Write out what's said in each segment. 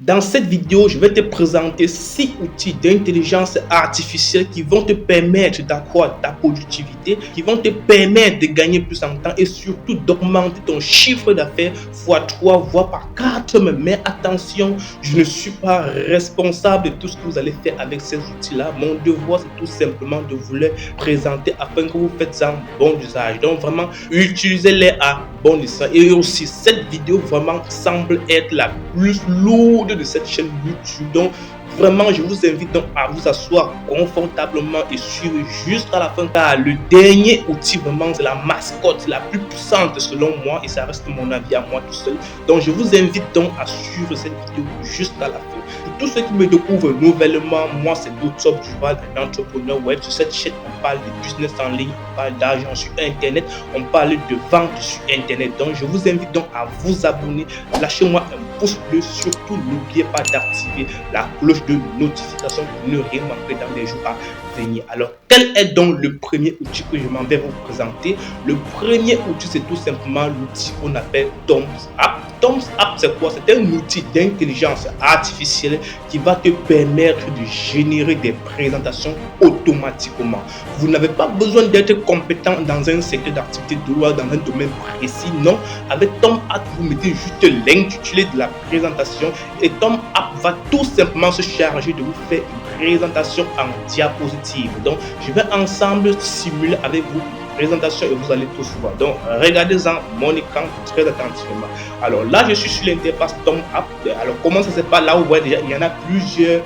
Dans cette vidéo, je vais te présenter 6 outils d'intelligence artificielle qui vont te permettre d'accroître ta productivité, qui vont te permettre de gagner plus en temps et surtout d'augmenter ton chiffre d'affaires x3, voire par 4 même. Mais attention, je ne suis pas responsable de tout ce que vous allez faire avec ces outils-là. Mon devoir, c'est tout simplement de vous les présenter afin que vous faites un bon usage. Donc vraiment, utilisez-les à bon escient. Et aussi, cette vidéo vraiment semble être la plus lourde de cette chaîne YouTube. Donc vraiment, je vous invite donc à vous asseoir confortablement et suivre jusqu'à la fin, car le dernier outil vraiment c'est la mascotte la plus puissante selon moi et ça reste mon avis à moi tout seul. Donc je vous invite donc à suivre cette vidéo jusqu'à la fin. Pour tous ceux qui me découvrent nouvellement, moi c'est Dotop Duval, un entrepreneur web. Sur cette chaîne, on parle de business en ligne, on parle d'argent sur internet, on parle de vente sur internet. Donc je vous invite donc à vous abonner, lâchez-moi un pouce bleu, surtout n'oubliez pas d'activer la cloche de notification pour ne rien manquer dans les jours à venir. Alors quel est donc le premier outil que je m'en vais vous présenter? Le premier outil, c'est tout simplement l'outil qu'on appelle Thumbs Up. Thumbs Up, c'est quoi? C'est un outil d'intelligence artificielle qui va te permettre de générer des présentations automatiquement. Vous n'avez pas besoin d'être compétent dans un secteur d'activité ou dans un domaine précis. Non, avec Thumbs Up, vous mettez juste l'intitulé de la présentation et Thumbs Up va tout simplement se charger de vous faire une présentation en diapositive. Donc, je vais ensemble simuler avec vous présentation et vous allez tous voir. Donc regardez-en mon écran très attentivement. Alors là je suis sur l'interface Thumbs Up. Alors comment ça se passe? Là vous voyez déjà il y en a plusieurs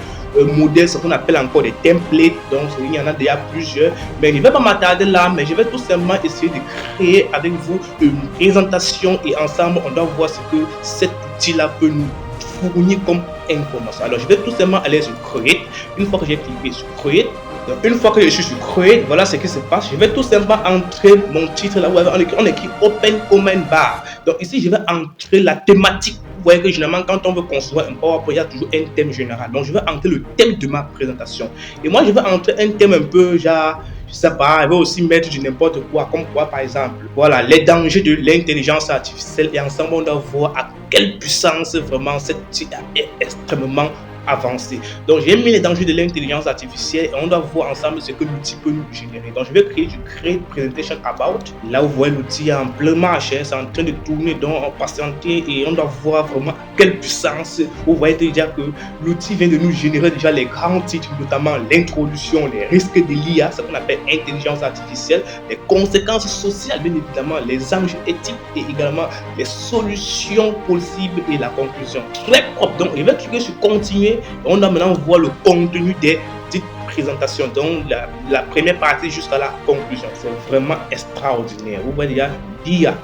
modèles, ce qu'on appelle encore des templates. Donc il y en a déjà plusieurs, mais je ne vais pas m'attarder là, mais je vais tout simplement essayer de créer avec vous une présentation et ensemble on doit voir ce que cet outil là peut nous fournir comme information. Alors je vais tout simplement aller sur Create. Une fois que j'ai cliqué sur Create, donc une fois que je suis sur Create, voilà ce qui se passe. Je vais tout simplement entrer mon titre là où on écrit Open Comment Bar. Donc ici je vais entrer la thématique. Vous voyez que généralement quand on veut construire un PowerPoint, il y a toujours un thème général. Donc je vais entrer le thème de ma présentation. Et moi je vais entrer un thème un peu genre, je sais pas, je vais aussi mettre du n'importe quoi, comme quoi par exemple, voilà, les dangers de l'intelligence artificielle et ensemble on doit voir à quelle puissance vraiment cette outil est extrêmement avancé. Donc j'ai mis les dangers de l'intelligence artificielle et on doit voir ensemble ce que l'outil peut nous générer. Donc je vais créer du Create Presentation About. Là vous voyez l'outil en plein marche, c'est en train de tourner, donc on patienter et on doit voir vraiment à quelle puissance. Vous voyez déjà que l'outil vient de nous générer déjà les grands titres, notamment l'introduction, les risques de l'IA, ce qu'on appelle intelligence artificielle, les conséquences sociales bien évidemment, les enjeux éthiques et également les solutions possibles et la conclusion. Très propre. Donc je vais cliquer sur continuer. On doit maintenant voir le contenu des dites présentations, donc la première partie jusqu'à la conclusion. C'est vraiment extraordinaire. Vous voyez, il y a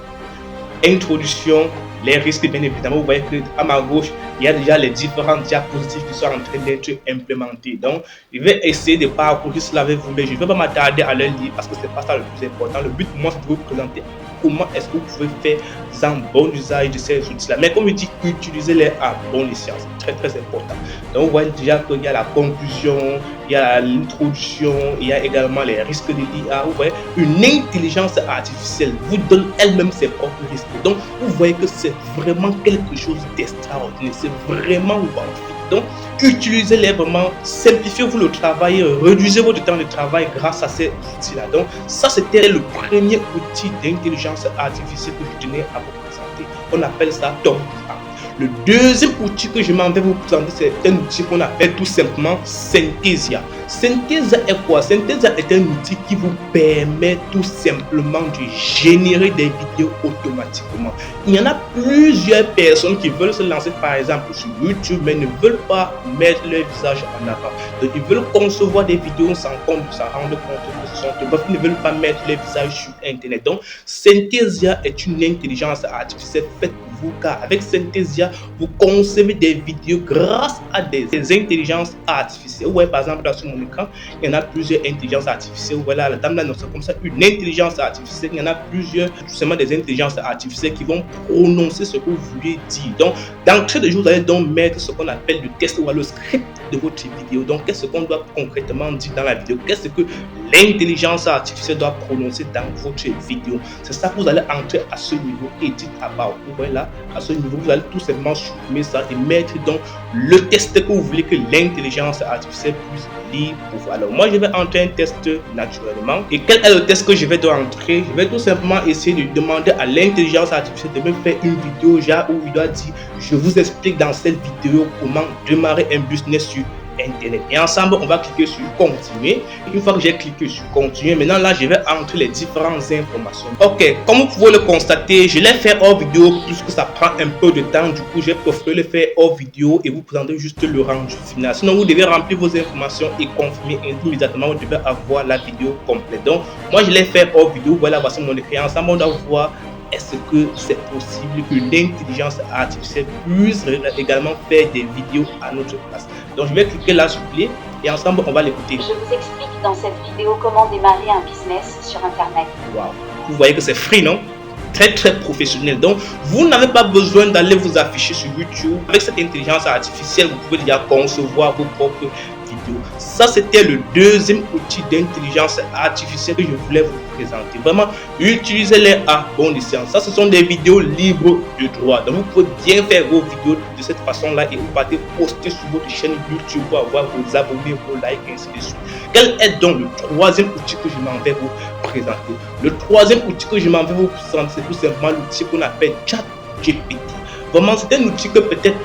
introduction, les risques bien évidemment. Vous voyez que à ma gauche il y a déjà les différentes diapositives qui sont en train d'être implémentées. Donc je vais essayer de parcourir cela avec vous, mais je ne vais pas m'attarder à le lire parce que c'est pas ça le plus important. Le but pour moi c'est de vous présenter comment est-ce que vous pouvez faire un bon usage de ces outils-là. Mais comme je dis, utilisez-les à bon escient, c'est très important. Donc vous voyez déjà qu'il y a la conclusion, il y a l'introduction, il y a également les risques de l'IA. Vous voyez, une intelligence artificielle vous donne elle-même ses propres risques. Donc vous voyez que c'est vraiment quelque chose d'extraordinaire, c'est vraiment magnifique. Donc utilisez-les vraiment, simplifiez-vous le travail, réduisez votre temps de travail grâce à ces outils-là. Donc ça c'était le premier outil d'intelligence artificielle que je tenais à vous présenter. On appelle ça Thumbs Up. Le deuxième outil que je m'en vais vous présenter, c'est un outil qu'on appelle tout simplement Synthesia. Synthesia est quoi? Synthesia est un outil qui vous permet tout simplement de générer des vidéos automatiquement. Il y en a plusieurs personnes qui veulent se lancer par exemple sur YouTube mais ne veulent pas mettre leur visage en avant. Donc ils veulent concevoir des vidéos sans rendre compte que ce sont eux. Ils ne veulent pas mettre leur visage sur internet. Donc Synthesia est une intelligence artificielle faite pour vous, car avec Synthesia vous concevez des vidéos grâce à des intelligences artificielles. Vous voyez par exemple là sur mon écran, il y en a plusieurs intelligences artificielles. Voilà, la dame là, c'est comme ça une intelligence artificielle. Il y en a plusieurs, tout simplement des intelligences artificielles qui vont prononcer ce que vous voulez dire. Donc, d'entrée de jeu, vous allez donc mettre ce qu'on appelle le texte ou le script de votre vidéo. Donc, qu'est-ce qu'on doit concrètement dire dans la vidéo? Qu'est-ce que l'intelligence artificielle doit prononcer dans votre vidéo? C'est ça que vous allez entrer à ce niveau Edit About. Vous voyez là, à ce niveau, vous allez tout simplement supprimer ça et mettre donc le test que vous voulez que l'intelligence artificielle puisse lire pour vous. Alors moi je vais entrer un test naturellement. Et quel est le test que je vais donc entrer? Je vais tout simplement essayer de demander à l'intelligence artificielle de me faire une vidéo genre où il doit dire je vous explique dans cette vidéo comment démarrer un business sur Internet. Et ensemble, on va cliquer sur continuer. Une fois que j'ai cliqué sur continuer, maintenant là, je vais entrer les différentes informations. Ok, comme vous pouvez le constater, je l'ai fait hors vidéo puisque ça prend un peu de temps. Du coup, j'ai préféré le faire hors vidéo et vous présenter juste le rendu final. Sinon, vous devez remplir vos informations et confirmer immédiatement. Vous devez avoir la vidéo complète. Donc, moi, je l'ai fait hors vidéo. Voilà, voici mon écran. Ensemble, on doit voir est-ce que c'est possible que l'intelligence artificielle puisse également faire des vidéos à notre place. Donc je vais cliquer là s'il vous plaît et ensemble on va l'écouter. Je vous explique dans cette vidéo comment démarrer un business sur Internet. Wow. Vous voyez que c'est free, non? Très professionnel. Donc vous n'avez pas besoin d'aller vous afficher sur YouTube. Avec cette intelligence artificielle, vous pouvez déjà concevoir vos propres vidéos. Ça, c'était le deuxième outil d'intelligence artificielle que je voulais vous présenter. Vraiment, utilisez-les à bon escient. Ça, ce sont des vidéos libres de droit. Donc, vous pouvez bien faire vos vidéos de cette façon-là et vous partez poster sur votre chaîne YouTube pour avoir vos abonnés, vos likes, et ainsi de suite. Quel est donc le troisième outil que je m'en vais vous présenter? Le troisième outil que je m'en vais vous présenter, c'est tout simplement l'outil qu'on appelle ChatGPT. Vraiment, c'est un outil que peut-être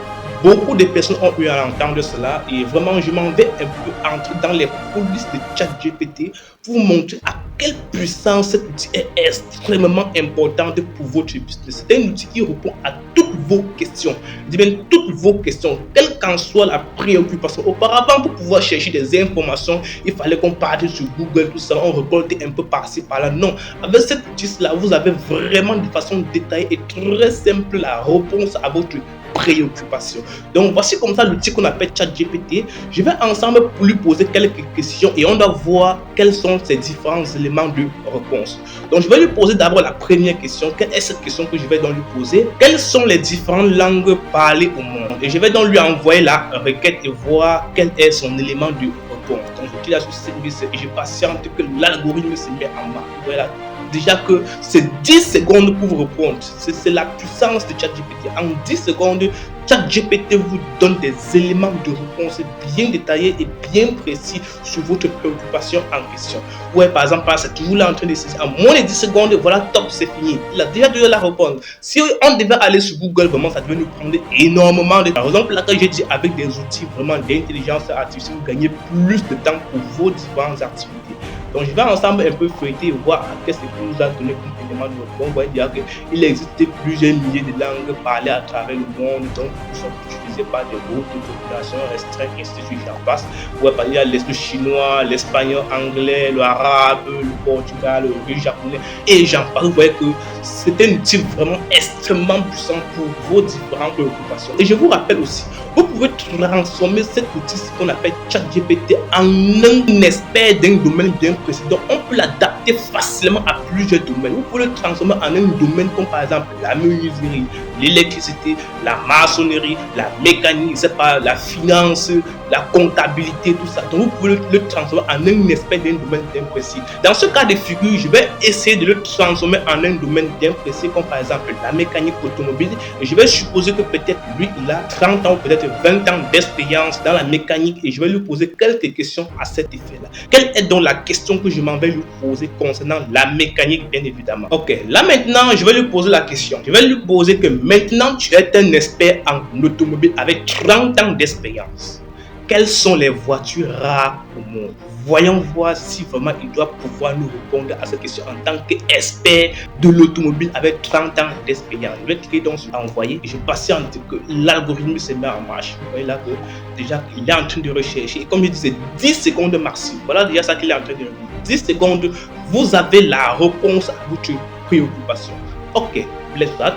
beaucoup de personnes ont eu à entendre cela et vraiment je m'en vais un peu entrer dans les coulisses de ChatGPT pour vous montrer à quelle puissance cet outil est extrêmement importante pour votre business. C'est un outil qui répond à toutes vos questions. Je dis bien toutes vos questions, quelle qu'en soit la préoccupation. Auparavant, pour pouvoir chercher des informations, il fallait qu'on parte sur Google, tout ça, on récoltait un peu par-ci, par-là. Non, avec cet outil-là, vous avez vraiment de façon détaillée et très simple la réponse à votre préoccupation. Donc voici comme ça l'outil qu'on appelle ChatGPT. Je vais ensemble pour lui poser quelques questions et on doit voir quels sont ces différents éléments de réponse. Donc je vais lui poser d'abord la première question. Quelle est cette question que je vais donc lui poser? Quelles sont les différentes langues parlées au monde? Et je vais donc lui envoyer la requête et voir quel est son élément de réponse. Donc je clique sur service et je patiente que l'algorithme se met en marche. Voilà. Déjà que c'est 10 secondes pour vous répondre. C'est la puissance de ChatGPT. En 10 secondes, ChatGPT vous donne des éléments de réponse bien détaillés et bien précis sur votre préoccupation en question. Ouais, par exemple, c'est toujours là en train de se dire, en moins de 10 secondes, voilà, top, c'est fini. Il a déjà donné la réponse. Si on devait aller sur Google, vraiment, ça devait nous prendre énormément de temps. Par exemple, là, quand j'ai dit avec des outils vraiment d'intelligence artificielle, vous gagnez plus de temps pour vos différentes activités. Donc, je vais ensemble un peu feuilleter et voir qu'est-ce que nous a donné comme élément de réponse. On va dire qu'il existe plusieurs milliers de langues parlées à travers le monde, donc qui sont utilisées par des groupes de population restreints, ainsi de suite, j'en passe. Ouais, il y a le chinois, l'espagnol, l'anglais, l'arabe, le portugais, le russe, japonais, et j'en passe. Vous voyez que c'est un outil vraiment extrêmement puissant pour vos différentes préoccupations. Et je vous rappelle aussi, vous pouvez transformer cet outil qu'on appelle ChatGPT en un expert d'un domaine bien précis. Donc, on peut l'adapter facilement à plusieurs domaines. Vous pouvez le transformer en un domaine comme par exemple la menuiserie, l'électricité, la maçonnerie, la mécanique, c'est pas la finance, la comptabilité, tout ça. Donc, vous pouvez le transformer en un expert d'un domaine bien précis. Dans ce cas de figure, je vais essayer de le transformer en un domaine bien précis comme par exemple la mécanique automobile. Et je vais supposer que peut-être lui, il a 30 ans ou peut-être 20 ans d'expérience dans la mécanique et je vais lui poser quelques questions à cet effet-là. Quelle est donc la question que je m'en vais lui poser concernant la mécanique, bien évidemment? Ok, là maintenant, je vais lui poser la question. Je vais lui poser que maintenant, tu es un expert en automobile avec 30 ans d'expérience. Quelles sont les voitures rares au monde? Voyons voir si vraiment il doit pouvoir nous répondre à cette question en tant qu'expert de l'automobile avec 30 ans d'expérience. Je vais cliquer donc sur envoyer et je patiente que l'algorithme se met en marche. Vous voyez là que déjà il est en train de rechercher. Et comme je disais, 10 secondes maximum. Voilà déjà ça qu'il est en train de dire. 10 secondes, vous avez la réponse à votre préoccupation. Ok, let's start.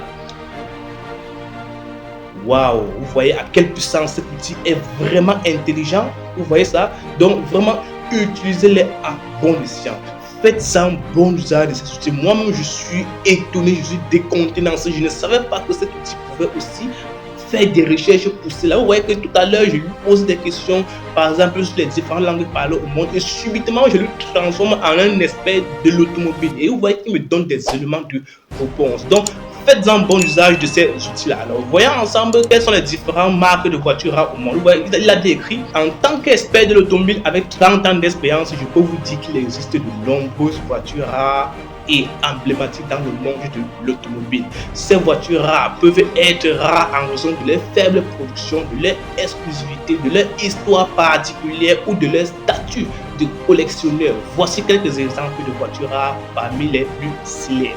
Waouh, vous voyez à quelle puissance cet outil est vraiment intelligent. Vous voyez ça? Donc vraiment, utilisez-les à bon escient. Faites ça en bon usage de cet outil. Moi-même, je suis étonné, je suis décontenancé. Je ne savais pas que cet outil pouvait aussi faire des recherches poussées. Là, vous voyez que tout à l'heure, je lui pose des questions, par exemple, sur les différentes langues parlées au monde, et subitement, je le transforme en un expert de l'automobile. Et vous voyez qu'il me donne des éléments de réponse. Donc, faites-en bon usage de ces outils-là. Alors, voyons ensemble quelles sont les différentes marques de voitures rares au monde. Il a décrit, en tant qu'expert de l'automobile avec 30 ans d'expérience, je peux vous dire qu'il existe de nombreuses voitures rares et emblématiques dans le monde de l'automobile. Ces voitures rares peuvent être rares en raison de leur faible production, de leur exclusivité, de leur histoire particulière ou de leur statut de collectionneur. Voici quelques exemples de voitures rares parmi les plus célèbres.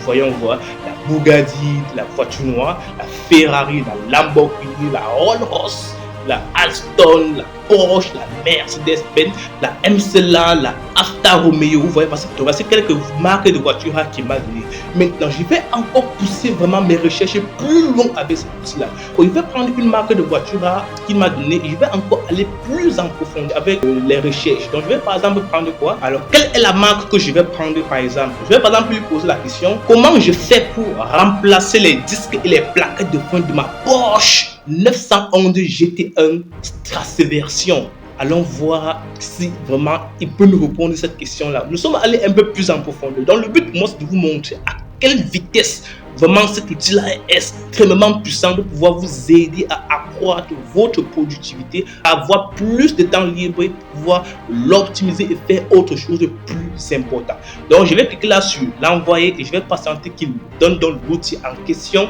Voyons voir la Bugatti, la voiture noire, la Ferrari, la Lamborghini, la Rolls-Royce, la Alstom, la Porsche, la Mercedes-Benz, la MCLA, la Alfa Romeo. Vous voyez, voici quelques marques de voitures qui m'a donné. Maintenant, je vais encore pousser vraiment mes recherches plus loin avec cet outil-là. Je vais prendre une marque de voiture qu'il m'a donné et je vais encore aller plus en profondeur avec les recherches. Donc, je vais par exemple prendre quoi? Alors, quelle est la marque que je vais prendre par exemple? Je vais par exemple lui poser la question: comment je fais pour remplacer les disques et les plaquettes de frein de ma Porsche 911 GT1 Strasse-version? Allons voir si vraiment il peut nous répondre à cette question-là. Nous sommes allés un peu plus en profondeur. Donc le but pour moi, c'est de vous montrer à quelle vitesse vraiment cet outil-là est extrêmement puissant de pouvoir vous aider à accroître votre productivité, à avoir plus de temps libre et pouvoir l'optimiser et faire autre chose de plus important. Donc je vais cliquer là sur l'envoyer et je vais patienter qu'il me donne donc l'outil en question.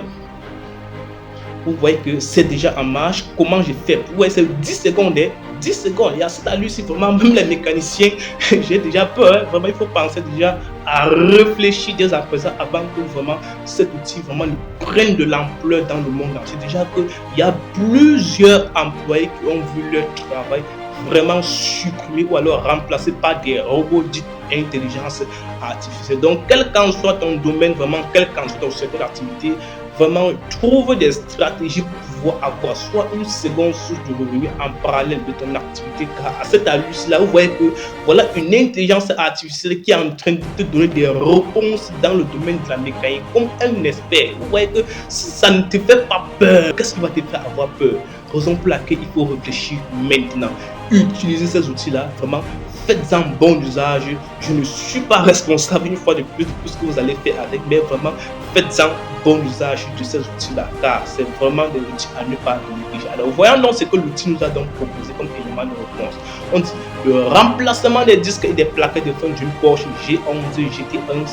Vous voyez que c'est déjà en marche. Comment j'ai fait? Vous voyez, c'est 10 secondes. 10 secondes. Il y a ça à lui, c'est vraiment, même les mécaniciens, j'ai déjà peur. Vraiment, il faut penser déjà à réfléchir dès à présent avant que vraiment cet outil vraiment prenne de l'ampleur dans le monde entier. Déjà qu'il y a plusieurs employés qui ont vu leur travail vraiment supprimé ou alors remplacé par des robots dits intelligence artificielle. Donc, quel qu'en soit ton domaine, vraiment, quel qu'en soit ton secteur d'activité, vraiment, trouve des stratégies pour pouvoir avoir soit une seconde source de revenus en parallèle de ton activité. Car à cette allure-là, vous voyez que voilà une intelligence artificielle qui est en train de te donner des réponses dans le domaine de la mécanique comme un expert. Vous voyez que si ça ne te fait pas peur, qu'est-ce qui va te faire avoir peur? Raison pour laquelle il faut réfléchir maintenant. Utilisez ces outils-là, vraiment. Faites-en bon usage. Je ne suis pas responsable une fois de plus ce que vous allez faire avec, mais vraiment faites-en bon usage de ces outils-là, car c'est vraiment des outils à ne pas négliger. Alors voyons donc ce que l'outil nous a donc proposé comme élément de réponse. On dit le remplacement des disques et des plaquettes de frein d'une Porsche G11 GT1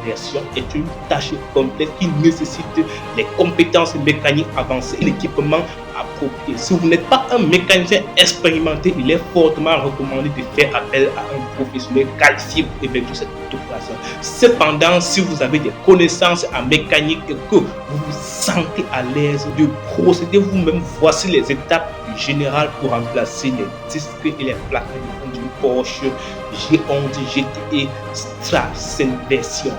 version est une tâche complexe qui nécessite les compétences mécaniques avancées et l'équipement approprié. Si vous n'êtes pas un mécanicien expérimenté, il est fortement recommandé de faire appel à un professionnel qualifié pour effectuer cette opération. Cependant, si vous avez des connaissances en mécanique et que vous vous sentez à l'aise de procéder vous-même, voici les étapes générales pour remplacer les disques et les plaquettes de frein d'une Porsche G11 GTE Strasse version.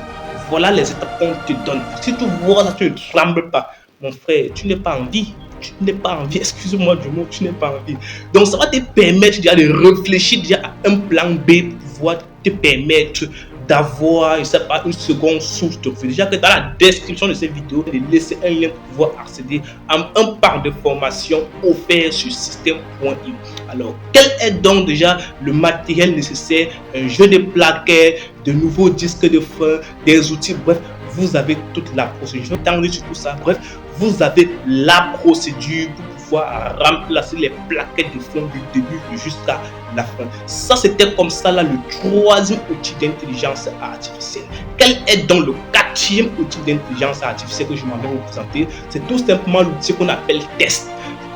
Voilà les étapes qu'on te donne. Si tu vois là, tu ne trembles pas, mon frère, tu n'es pas en vie. Tu n'es pas en vie, excuse-moi du mot, tu n'es pas en vie. Donc ça va te permettre déjà de réfléchir déjà à un plan B pour pouvoir te permettre d'avoir, je sais pas, une seconde source de revenus. Déjà que dans la description de cette vidéo, de laisser un lien pour pouvoir accéder à un parc de formation offert sur système.io. Alors, quel est donc déjà le matériel nécessaire? Un jeu de plaquettes, de nouveaux disques de frein, des outils, bref, vous avez toute la procédure. Je vais t'en sur tout ça. Bref, vous avez la procédure pour pouvoir remplacer les plaquettes de frein du début jusqu'à la fin. Ça, c'était comme ça là le troisième outil d'intelligence artificielle. Quel est donc le quatrième outil d'intelligence artificielle que je m'en vais vous présenter? C'est tout simplement l'outil qu'on appelle TEST.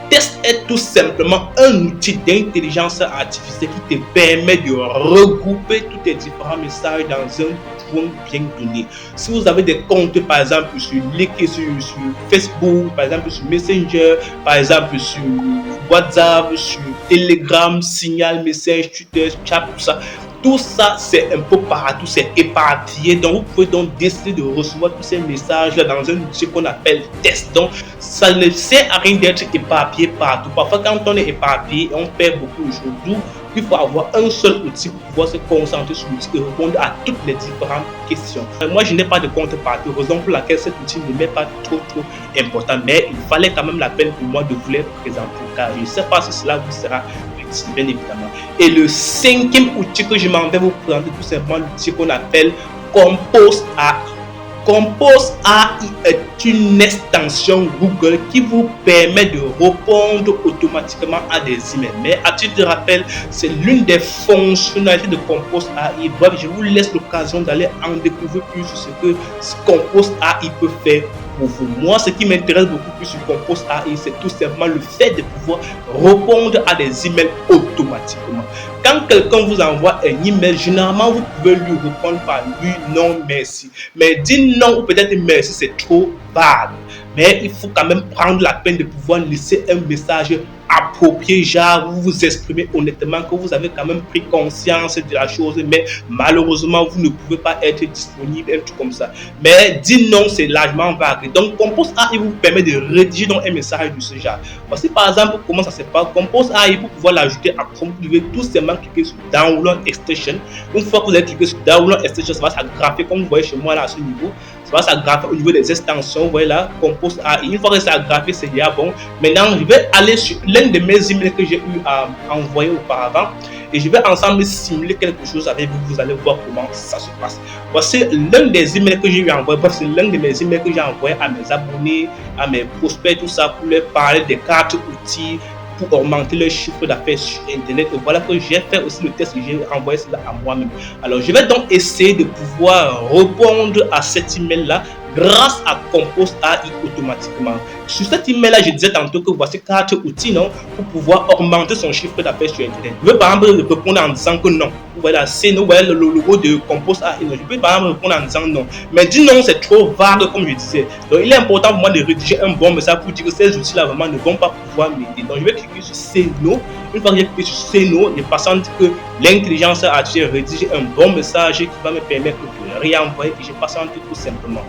TEST est tout simplement un outil d'intelligence artificielle qui te permet de regrouper tous tes différents messages dans un point bien donné. Si vous avez des comptes, par exemple, sur Facebook, par exemple, sur Messenger, par exemple, sur WhatsApp, sur Telegram, Signal, Message, Twitter, Chat, tout ça, c'est un peu partout, c'est éparpillé. Donc, vous pouvez donc décider de recevoir tous ces messages dans un outil qu'on appelle test. Donc, ça ne sert à rien d'être éparpillé partout. Parfois, quand on est éparpillé, on perd beaucoup de choses. D'où il faut avoir un seul outil pour pouvoir se concentrer sur l'outil et répondre à toutes les différentes questions. Moi, je n'ai pas de compte partout, raison pour laquelle cet outil ne m'est pas trop important. Mais il fallait quand même la peine pour moi de vous les présenter, car je ne sais pas si cela vous sera bien évidemment. Et le cinquième outil que je m'en vais vous présenter, tout simplement l'outil qu'on appelle Compose AI. Compose AI est une extension Google qui vous permet de répondre automatiquement à des emails. Mais à titre de rappel, c'est l'une des fonctionnalités de Compose AI. Bref, je vous laisse l'occasion d'aller en découvrir plus sur ce que Compose AI peut faire pour vous. Moi, ce qui m'intéresse beaucoup plus sur Compose AI, c'est tout simplement le fait de pouvoir répondre à des emails automatiquement. Quand quelqu'un vous envoie un email, généralement, vous pouvez lui répondre par oui, non, merci. Mais dire non ou peut-être merci, c'est trop vague. Mais il faut quand même prendre la peine de pouvoir laisser un message approprié, genre vous vous exprimez honnêtement que vous avez quand même pris conscience de la chose, mais malheureusement vous ne pouvez pas être disponible, un truc comme ça. Mais dire non, c'est largement vague. Donc Compose AI vous permet de rédiger donc un message de ce genre. Voici par exemple comment ça se passe. Compose AI, pour pouvoir l'ajouter à Chrome, vous devez tout simplement cliquer sur Download Extension. Une fois que vous avez cliqué sur Download Extension, ça va s'aggrafer comme vous voyez chez moi là à ce niveau. Ça va s'aggrafer au niveau des extensions. Vous voyez là, Compose AI. Une fois que c'est aggravé, c'est déjà bon. Maintenant, je vais aller sur l'un de mes emails que j'ai eu à envoyer auparavant et je vais ensemble simuler quelque chose avec vous. Vous allez voir comment ça se passe. Voici l'un des emails que j'ai eu à envoyer. C'est l'un de mes emails que j'ai envoyé à mes abonnés, à mes prospects, tout ça, pour leur parler des cartes outils pour augmenter le chiffre d'affaires sur internet. Et voilà que j'ai fait aussi le test et j'ai envoyé cela à moi-même. Alors je vais donc essayer de pouvoir répondre à cet email là grâce à Compose AI automatiquement. Sur cet email là, je disais tantôt que voici 4 outils non, pour pouvoir augmenter son chiffre d'affaires sur internet. Je vais par exemple répondre en disant que non. Voilà, c'est nous, voilà le logo de Compose AI. Je peux par exemple répondre en disant non. Mais dire non, c'est trop vague comme je disais. Donc il est important pour moi de rédiger un bon message pour dire que ces outils là vraiment ne vont pas pouvoir m'aider. Donc je vais cliquer sur c'est non. Une fois que j'ai cliqué sur c'est non, je patiente que l'intelligence artificielle rédige un bon message qui va me permettre de réenvoyer et je patiente tout simplement.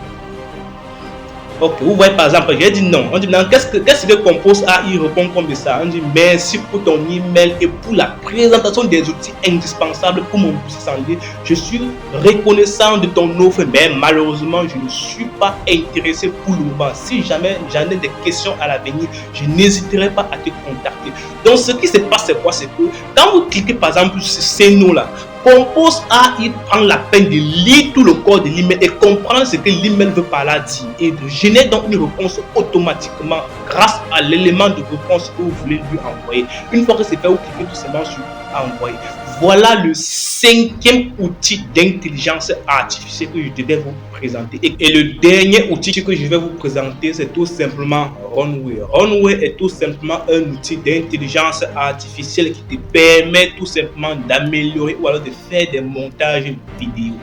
Ok, vous voyez par exemple, j'ai dit non. On dit non, qu'est-ce que Compose AI répond comme ça? On dit merci pour ton email et pour la présentation des outils indispensables pour mon business en ligne. Je suis reconnaissant de ton offre, mais malheureusement, je ne suis pas intéressé pour le moment. Si jamais j'en ai des questions à l'avenir, je n'hésiterai pas à te contacter. Donc, ce qui se passe, c'est quoi? C'est que quand vous cliquez par exemple sur ces noms-là, Compose AI prend la peine de lire tout le code de l'email et comprendre ce que l'email veut par là dire et de générer donc une réponse automatiquement grâce à l'élément de réponse que vous voulez lui envoyer. Une fois que c'est fait, vous cliquez tout simplement sur envoyer. Voilà le 5e outil d'intelligence artificielle que je devais vous présenter. Et le dernier outil que je vais vous présenter, c'est tout simplement Runway. Runway est tout simplement un outil d'intelligence artificielle qui te permet tout simplement d'améliorer ou alors de faire des montages vidéo.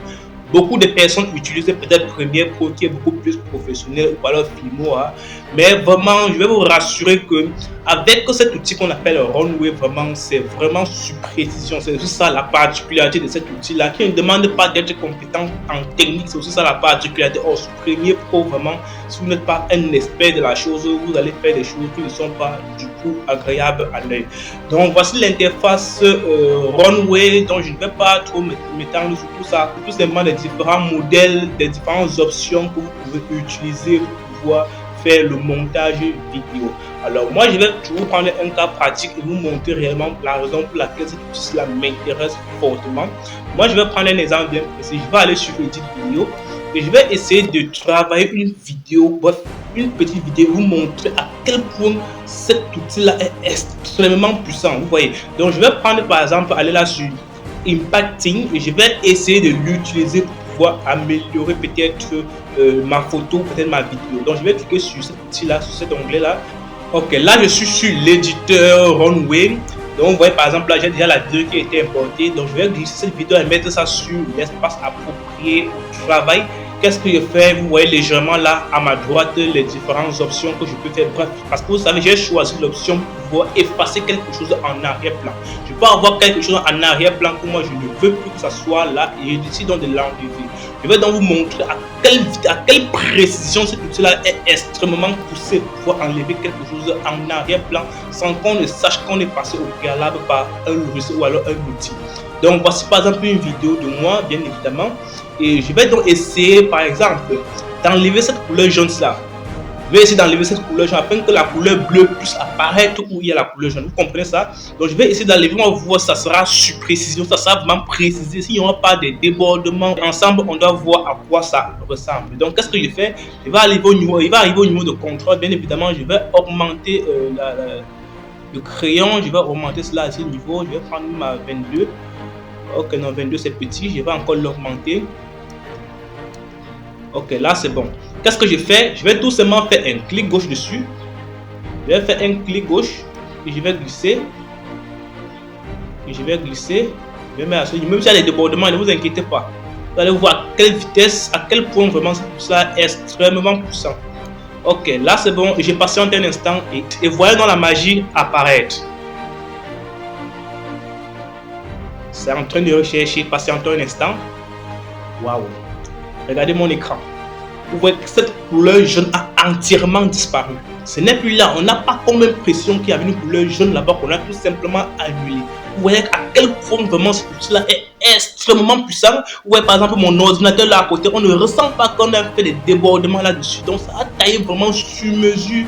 Beaucoup de personnes utilisent peut-être Premiere Pro qui est beaucoup plus professionnel ou alors Filmora. Mais vraiment, je vais vous rassurer que avec cet outil qu'on appelle Runway, vraiment, c'est vraiment sur précision. C'est aussi ça la particularité de cet outil-là qui ne demande pas d'être compétent en technique. C'est aussi ça la particularité. Or, sur Premiere Pro, vraiment, si vous n'êtes pas un expert de la chose, vous allez faire des choses qui ne sont pas du coup agréables à l'œil. Donc, voici l'interface Runway. Donc, je ne vais pas trop m'étendre sur tout ça. Tout simplement des différents modèles, des différentes options que vous pouvez utiliser pour pouvoir faire le montage vidéo. Alors moi je vais toujours prendre un cas pratique et vous montrer réellement la raison pour laquelle cet outil-là m'intéresse fortement. Moi je vais prendre un exemple bien précis. Je vais aller sur Edit Vidéo et je vais essayer de travailler une vidéo, bref, une petite vidéo, vous montrer à quel point cet outil-là est extrêmement puissant. Vous voyez. Donc je vais prendre par exemple, aller là sur Impacting et je vais essayer de l'utiliser pour pouvoir améliorer peut-être ma photo, peut-être ma vidéo. Donc je vais cliquer sur cet outil là, sur cet onglet là. Ok, là je suis sur l'éditeur Runway. Donc vous voyez par exemple là j'ai déjà la vidéo qui a été importée. Donc je vais glisser cette vidéo et mettre ça sur l'espace approprié au travail. Qu'est-ce que je fais? Vous voyez légèrement là à ma droite les différentes options que je peux faire. Bref, parce que vous savez, j'ai choisi l'option pour pouvoir effacer quelque chose en arrière-plan. Je peux avoir quelque chose en arrière-plan que moi je ne veux plus que ça soit là et je décide donc de l'enlever. Je vais donc vous montrer à quelle précision cet outil-là est extrêmement poussé pour pouvoir enlever quelque chose en arrière-plan sans qu'on ne sache qu'on est passé au préalable par un logiciel ou alors un outil. Donc voici par exemple une vidéo de moi, bien évidemment. Et je vais donc essayer par exemple d'enlever cette couleur jaune là. Je vais essayer d'enlever cette couleur jaune afin que la couleur bleue puisse apparaître où il y a la couleur jaune. Vous comprenez ça? Donc je vais essayer d'enlever, on va voir, ça sera sur précision, ça sera vraiment précisé. S'il n'y aura pas de débordements, ensemble on doit voir à quoi ça ressemble. Donc qu'est-ce que je fais? Il va arriver au niveau de contrôle. Bien évidemment, je vais augmenter le crayon, je vais augmenter cela à ce niveau. Je vais prendre ma 22. Ok, non, 22 c'est petit, je vais encore l'augmenter. Ok, là c'est bon. Qu'est-ce que je fais? Je vais tout simplement faire un clic gauche dessus. Je vais faire un clic gauche et je vais glisser. Et je vais glisser. Je vais mettre à ce niveau. Même s'il y a des débordements, ne vous inquiétez pas. Vous allez voir à quelle vitesse, à quel point vraiment ça est extrêmement puissant. Ok, là c'est bon. J'ai patienté un instant et voyez dans la magie apparaître. C'est en train de rechercher, patienter un instant. Waouh! Regardez mon écran. Vous voyez que cette couleur jaune a entièrement disparu. Ce n'est plus là. On n'a pas comme impression qu'il y avait une couleur jaune là-bas qu'on a tout simplement annulé. Vous voyez à quel point vraiment cela est extrêmement puissant. Vous voyez par exemple mon ordinateur là à côté, on ne ressent pas qu'on a fait des débordements là-dessus. Donc ça a taillé vraiment sur mesure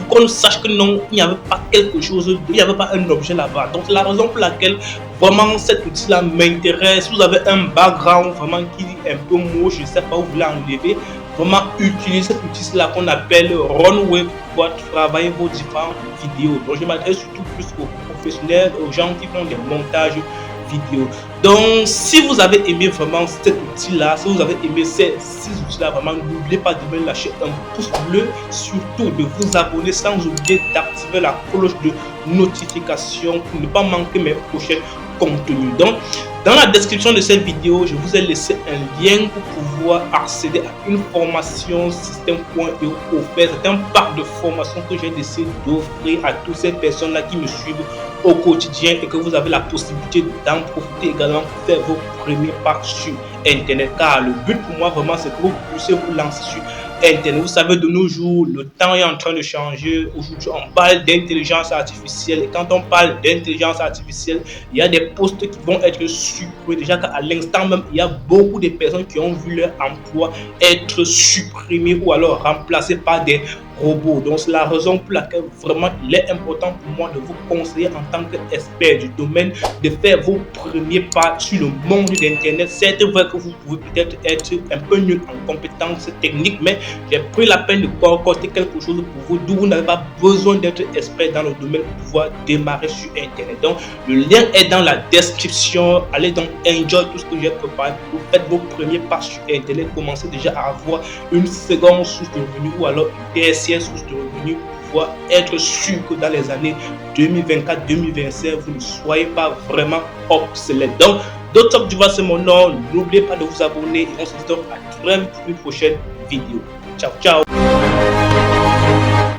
pour qu'on sache que non, il n'y avait pas quelque chose, il n'y avait pas un objet là-bas. Donc c'est la raison pour laquelle vraiment cet outil là m'intéresse. Si vous avez un background vraiment qui est un peu moche, je ne sais pas où vous voulez enlever, vraiment utiliser cet outil là qu'on appelle Runway pour pouvoir travailler vos différentes vidéos. Donc je m'adresse surtout plus aux professionnels, aux gens qui font des montages vidéo. Donc si vous avez aimé vraiment cet outil là, si vous avez aimé ces outils là, vraiment n'oubliez pas de me lâcher un pouce bleu, surtout de vous abonner sans oublier d'activer la cloche de notification pour ne pas manquer mes prochains contenus. Donc dans la description de cette vidéo, je vous ai laissé un lien pour pouvoir accéder à une formation Système.io offert. C'est un pack de formation que j'ai décidé d'offrir à toutes ces personnes là qui me suivent au quotidien et que vous avez la possibilité d'en profiter également pour faire vos premiers pas sur Internet. Car le but pour moi vraiment c'est que vous puissiez vous lancer sur Internet. Vous savez, de nos jours, le temps est en train de changer. Aujourd'hui, on parle d'intelligence artificielle. Et quand on parle d'intelligence artificielle, il y a des postes qui vont être supprimés. Déjà qu'à l'instant même, il y a beaucoup de personnes qui ont vu leur emploi être supprimés ou alors remplacés par des robots. Donc c'est la raison pour laquelle vraiment il est important pour moi de vous conseiller en tant qu'expert du domaine de faire vos premiers pas sur le monde d'Internet. C'est vrai que vous pouvez peut-être être un peu nul en compétences techniques, mais j'ai pris la peine de concocter quelque chose pour vous d'où vous n'avez pas besoin d'être expert dans le domaine pour pouvoir démarrer sur Internet. Donc le lien est dans la description. Allez donc enjoy tout ce que j'ai préparé. Vous faites vos premiers pas sur Internet. Commencez déjà à avoir une seconde source de revenus ou alors une tertiaire source de revenus pour pouvoir être sûr que dans les années 2024-2025, vous ne soyez pas vraiment obsolète. Donc, Dr Duval, c'est mon nom. N'oubliez pas de vous abonner et on se retrouve à très vite pour une prochaine vidéo. Ciao, ciao.